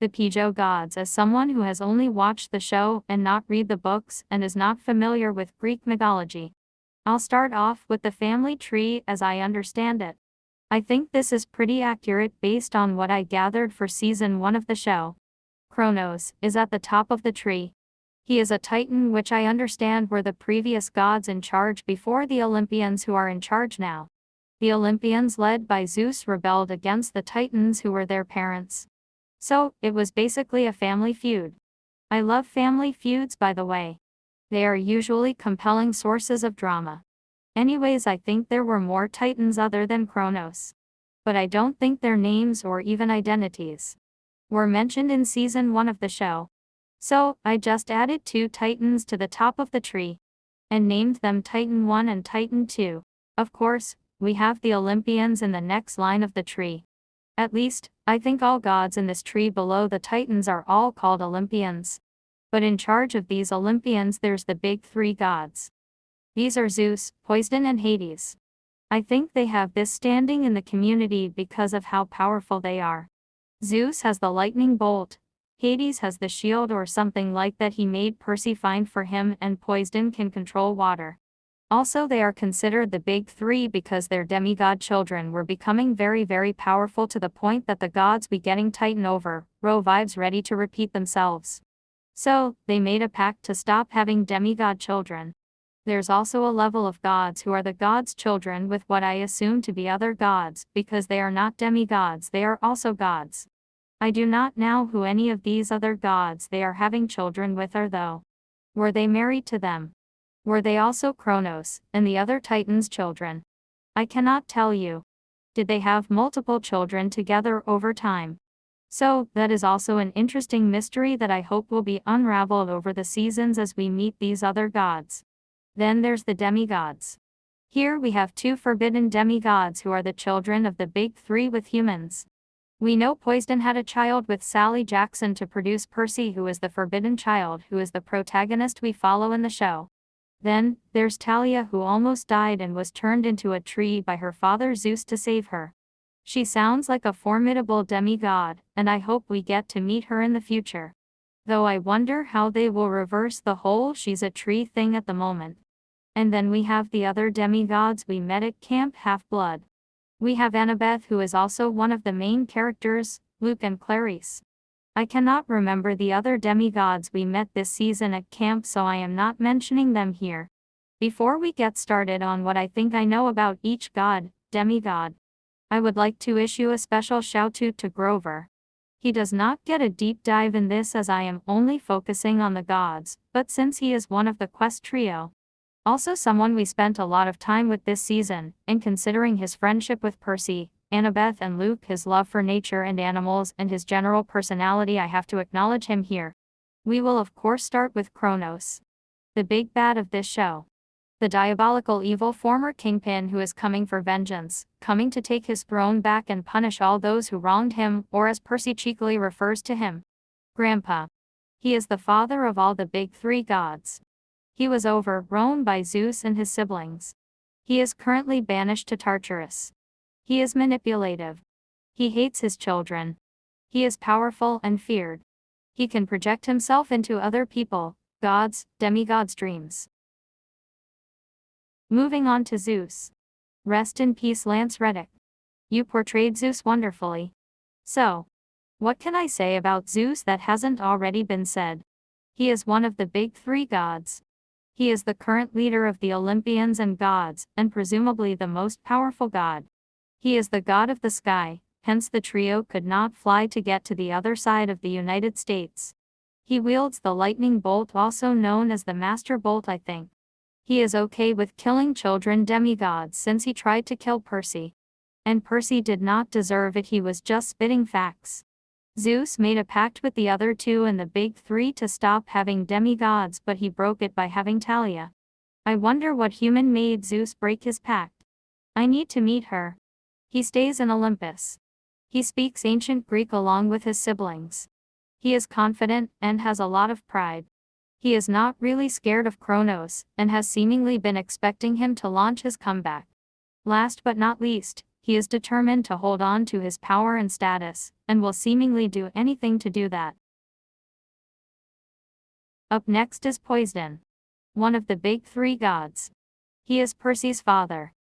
The Pijo gods. As someone who has only watched the show and not read the books and is not familiar with Greek mythology, I'll start off with the family tree as I understand it. I think this is pretty accurate based on what I gathered for season 1 of the show. Kronos is at the top of the tree. He is a Titan, which I understand were the previous gods in charge before the Olympians who are in charge now. The Olympians led by Zeus rebelled against the Titans who were their parents. So, it was basically a family feud. I love family feuds, by the way. They are usually compelling sources of drama. Anyways, I think there were more Titans other than Kronos. But I don't think their names or even identities were mentioned in season 1 of the show. So, I just added 2 Titans to the top of the tree and named them Titan 1 and Titan 2. Of course, we have the Olympians in the next line of the tree. At least, I think all gods in this tree below the Titans are all called Olympians. But in charge of these Olympians there's the big 3 gods. These are Zeus, Poseidon and Hades. I think they have this standing in the community because of how powerful they are. Zeus has the lightning bolt, Hades has the shield or something like that he made Percy find for him, and Poseidon can control water. Also, they are considered the big 3 because their demigod children were becoming very powerful to the point that the gods be getting Titan over, vibes ready to repeat themselves. So, they made a pact to stop having demigod children. There's also a level of gods who are the gods' children with what I assume to be other gods, because they are not demigods, they are also gods. I do not know who any of these other gods they are having children with are though. Were they married to them? Were they also Kronos and the other Titans' children? I cannot tell you. Did they have multiple children together over time? So, that is also an interesting mystery that I hope will be unraveled over the seasons as we meet these other gods. Then there's the demigods. Here we have 2 forbidden demigods who are the children of the big 3 with humans. We know Poseidon had a child with Sally Jackson to produce Percy, who is the forbidden child, who is the protagonist we follow in the show. Then, there's Talia, who almost died and was turned into a tree by her father Zeus to save her. She sounds like a formidable demigod, and I hope we get to meet her in the future. Though I wonder how they will reverse the whole she's a tree thing at the moment. And then we have the other demigods we met at Camp Half-Blood. We have Annabeth, who is also one of the main characters, Luke and Clarice. I cannot remember the other demigods we met this season at camp, so I am not mentioning them here. Before we get started on what I think I know about each god, demigod, I would like to issue a special shout-out to Grover. He does not get a deep dive in this as I am only focusing on the gods, but since he is one of the quest trio, also someone we spent a lot of time with this season, and considering his friendship with Percy, Annabeth and Luke, his love for nature and animals, and his general personality, I have to acknowledge him here. We will of course start with Kronos, the big bad of this show. The diabolical evil former kingpin who is coming for vengeance, coming to take his throne back and punish all those who wronged him, or as Percy cheekily refers to him, Grandpa. He is the father of all the big 3 gods. He was overthrown by Zeus and his siblings. He is currently banished to Tartarus. He is manipulative. He hates his children. He is powerful and feared. He can project himself into other people, gods, demigods' dreams. Moving on to Zeus. Rest in peace, Lance Reddick. You portrayed Zeus wonderfully. So, what can I say about Zeus that hasn't already been said? He is one of the big 3 gods. He is the current leader of the Olympians and gods, and presumably the most powerful god. He is the god of the sky, hence the trio could not fly to get to the other side of the United States. He wields the lightning bolt, also known as the Master Bolt, I think. He is okay with killing children demigods since he tried to kill Percy. And Percy did not deserve it, he was just spitting facts. Zeus made a pact with the other 2 and the big 3 to stop having demigods, but he broke it by having Talia. I wonder what human made Zeus break his pact. I need to meet her. He stays in Olympus. He speaks ancient Greek along with his siblings. He is confident and has a lot of pride. He is not really scared of Kronos, and has seemingly been expecting him to launch his comeback. Last but not least, he is determined to hold on to his power and status, and will seemingly do anything to do that. Up next is Poseidon, one of the big three gods. He is Percy's father.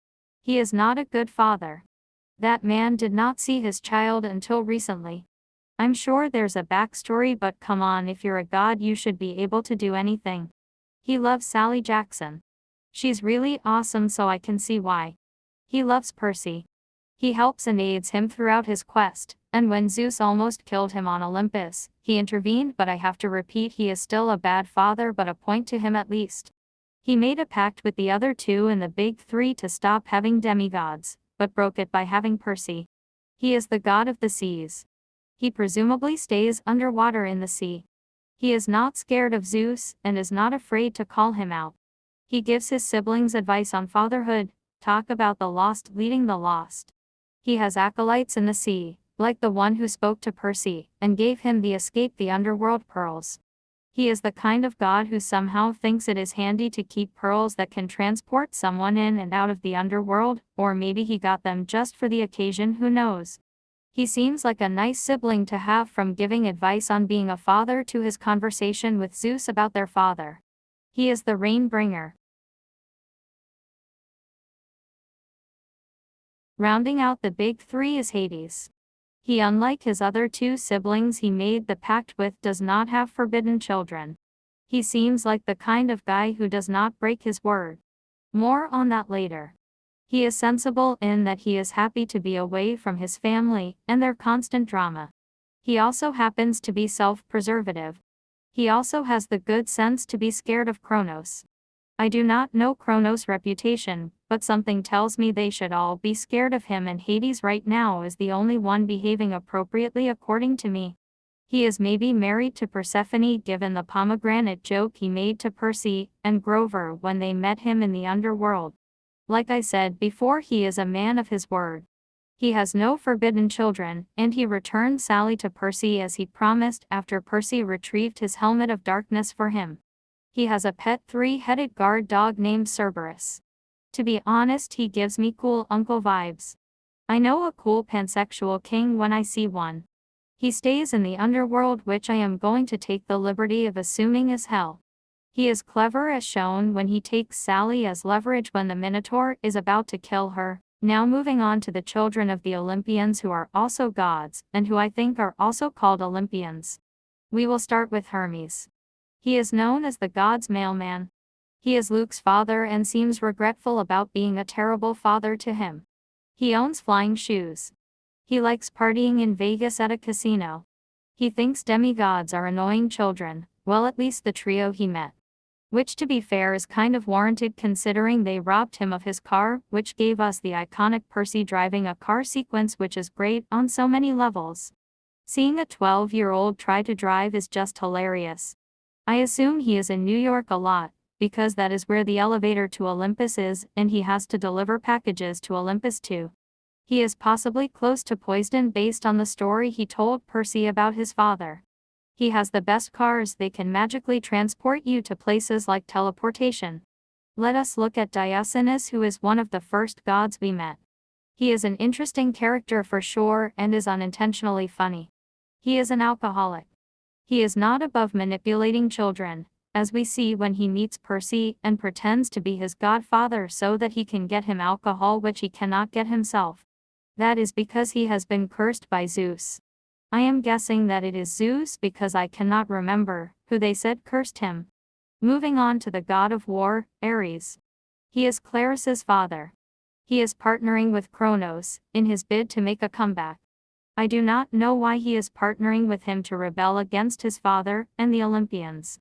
He is not a good father. That man did not see his child until recently. I'm sure there's a backstory, but come on, if you're a god you should be able to do anything. He loves Sally Jackson. She's really awesome, so I can see why. He loves Percy. He helps and aids him throughout his quest, and when Zeus almost killed him on Olympus, he intervened, but I have to repeat, he is still a bad father, but a point to him at least. He made a pact with the other two in the big three to stop having demigods, but broke it by having Percy. He is the god of the seas. He presumably stays underwater in the sea. He is not scared of Zeus, and is not afraid to call him out. He gives his siblings advice on fatherhood, talk about the lost leading the lost. He has acolytes in the sea, like the one who spoke to Percy, and gave him the escape the underworld pearls. He is the kind of god who somehow thinks it is handy to keep pearls that can transport someone in and out of the underworld, or maybe he got them just for the occasion, who knows. He seems like a nice sibling to have, from giving advice on being a father to his conversation with Zeus about their father. He is the rain bringer. Rounding out the big three is Hades. He, unlike his other two siblings he made the pact with, does not have forbidden children. He seems like the kind of guy who does not break his word. More on that later. He is sensible in that he is happy to be away from his family and their constant drama. He also happens to be self-preservative. He also has the good sense to be scared of Kronos. I do not know Kronos' reputation, but something tells me they should all be scared of him, and Hades right now is the only one behaving appropriately according to me. He is maybe married to Persephone, given the pomegranate joke he made to Percy and Grover when they met him in the underworld. Like I said before, he is a man of his word. He has no forbidden children, and he returned Sally to Percy as he promised after Percy retrieved his helmet of darkness for him. He has a pet three-headed guard dog named Cerberus. To be honest, he gives me cool uncle vibes. I know a cool pansexual king when I see one. He stays in the underworld, which I am going to take the liberty of assuming is hell. He is clever, as shown when he takes Sally as leverage when the Minotaur is about to kill her. Now moving on to the children of the Olympians, who are also gods, and who I think are also called Olympians. We will start with Hermes. He is known as the god's mailman. He is Luke's father and seems regretful about being a terrible father to him. He owns flying shoes. He likes partying in Vegas at a casino. He thinks demigods are annoying children, well, at least the trio he met. Which, to be fair, is kind of warranted considering they robbed him of his car, which gave us the iconic Percy driving a car sequence, which is great on so many levels. Seeing a 12-year-old try to drive is just hilarious. I assume he is in New York a lot, because that is where the elevator to Olympus is, and he has to deliver packages to Olympus too. He is possibly close to Poseidon based on the story he told Percy about his father. He has the best cars, they can magically transport you to places like teleportation. Let us look at Diogenes, who is one of the first gods we met. He is an interesting character for sure and is unintentionally funny. He is an alcoholic. He is not above manipulating children, as we see when he meets Percy and pretends to be his godfather so that he can get him alcohol which he cannot get himself. That is because he has been cursed by Zeus. I am guessing that it is Zeus because I cannot remember who they said cursed him. Moving on to the god of war, Ares. He is Claris's father. He is partnering with Kronos in his bid to make a comeback. I do not know why he is partnering with him to rebel against his father and the Olympians.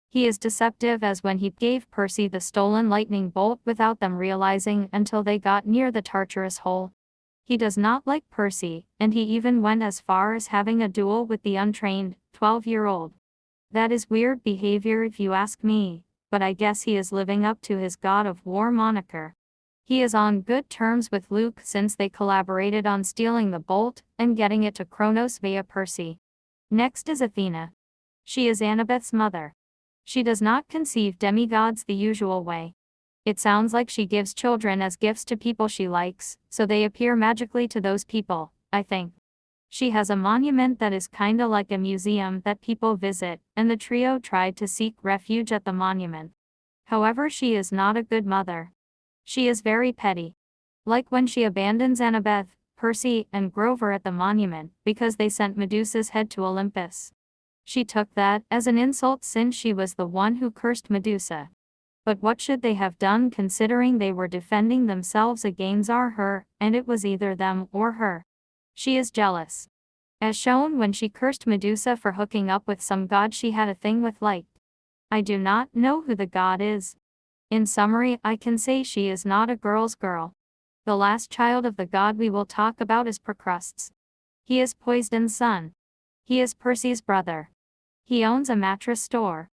He is deceptive, as when he gave Percy the stolen lightning bolt without them realizing until they got near the Tartarus hole. He does not like Percy, and he even went as far as having a duel with the untrained 12-year-old. That is weird behavior if you ask me, but I guess he is living up to his god of war moniker. He is on good terms with Luke since they collaborated on stealing the bolt and getting it to Kronos via Percy. Next is Athena. She is Annabeth's mother. She does not conceive demigods the usual way. It sounds like she gives children as gifts to people she likes, so they appear magically to those people, I think. She has a monument that is kinda like a museum that people visit, and the trio tried to seek refuge at the monument. However, she is not a good mother. She is very petty. Like when she abandons Annabeth, Percy, and Grover at the monument because they sent Medusa's head to Olympus. She took that as an insult since she was the one who cursed Medusa. But what should they have done considering they were defending themselves against her, and it was either them or her? She is jealous. As shown when she cursed Medusa for hooking up with some god she had a thing with like. I do not know who the god is. In summary, I can say she is not a girl's girl. The last child of the god we will talk about is Procrustes. He is Poison's son. He is Percy's brother. He owns a mattress store.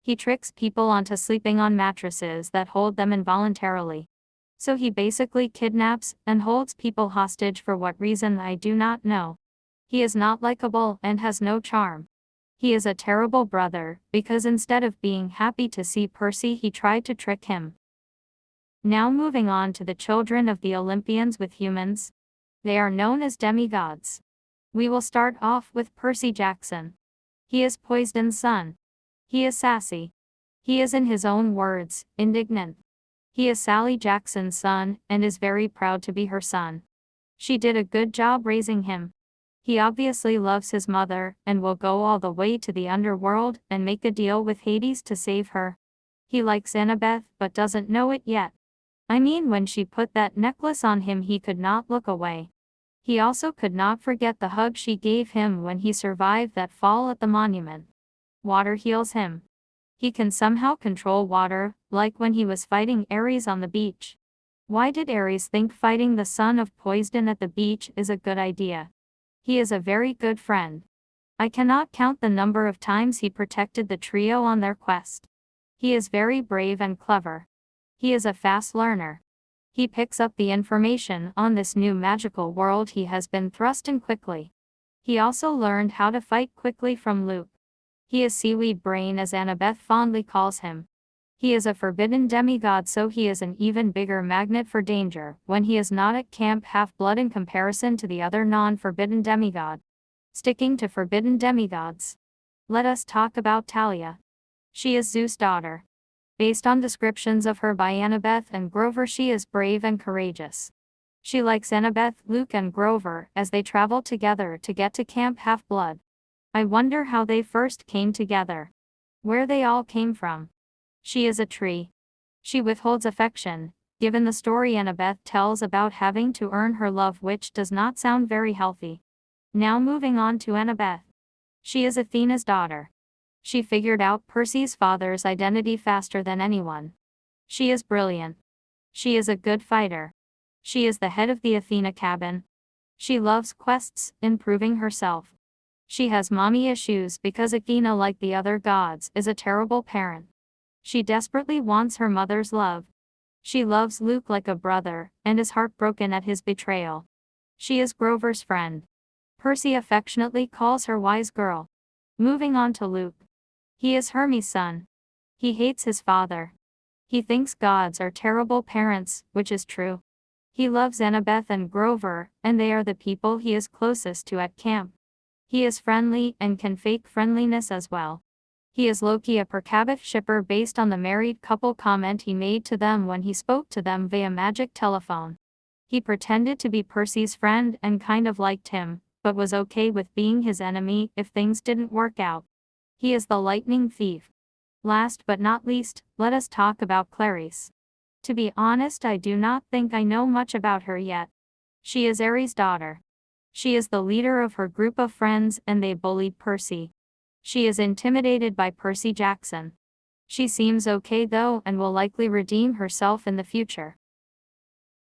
He tricks people onto sleeping on mattresses that hold them involuntarily. So he basically kidnaps and holds people hostage for what reason I do not know. He is not likable and has no charm. He is a terrible brother, because instead of being happy to see Percy he tried to trick him. Now moving on to the children of the Olympians with humans. They are known as demigods. We will start off with Percy Jackson. He is Poison's son. He is sassy. He is, in his own words, indignant. He is Sally Jackson's son, and is very proud to be her son. She did a good job raising him. He obviously loves his mother, and will go all the way to the underworld and make a deal with Hades to save her. He likes Annabeth, but doesn't know it yet. I mean, when she put that necklace on him he could not look away. He also could not forget the hug she gave him when he survived that fall at the monument. Water heals him. He can somehow control water, like when he was fighting Ares on the beach. Why did Ares think fighting the son of Poison at the beach is a good idea? He is a very good friend. I cannot count the number of times he protected the trio on their quest. He is very brave and clever. He is a fast learner. He picks up the information on this new magical world he has been thrust in quickly. He also learned how to fight quickly from Luke. He is Seaweed Brain, as Annabeth fondly calls him. He is a forbidden demigod, so he is an even bigger magnet for danger when he is not at Camp Half-Blood in comparison to the other non-forbidden demigod. Sticking to forbidden demigods. Let us talk about Talia. She is Zeus' daughter. Based on descriptions of her by Annabeth and Grover, she is brave and courageous. She likes Annabeth, Luke, and Grover as they travel together to get to Camp Half-Blood. I wonder how they first came together. Where they all came from. She is a tree. She withholds affection, given the story Annabeth tells about having to earn her love, which does not sound very healthy. Now moving on to Annabeth. She is Athena's daughter. She figured out Percy's father's identity faster than anyone. She is brilliant. She is a good fighter. She is the head of the Athena cabin. She loves quests, improving herself. She has mommy issues because Athena, like the other gods, is a terrible parent. She desperately wants her mother's love. She loves Luke like a brother, and is heartbroken at his betrayal. She is Grover's friend. Percy affectionately calls her wise girl. Moving on to Luke. He is Hermes' son. He hates his father. He thinks gods are terrible parents, which is true. He loves Annabeth and Grover, and they are the people he is closest to at camp. He is friendly and can fake friendliness as well. He is low-key a Percabith shipper based on the married couple comment he made to them when he spoke to them via magic telephone. He pretended to be Percy's friend and kind of liked him, but was okay with being his enemy if things didn't work out. He is the lightning thief. Last but not least, let us talk about Clarice. To be honest, I do not think I know much about her yet. She is Ares' daughter. She is the leader of her group of friends and they bullied Percy. She is intimidated by Percy Jackson. She seems okay though and will likely redeem herself in the future.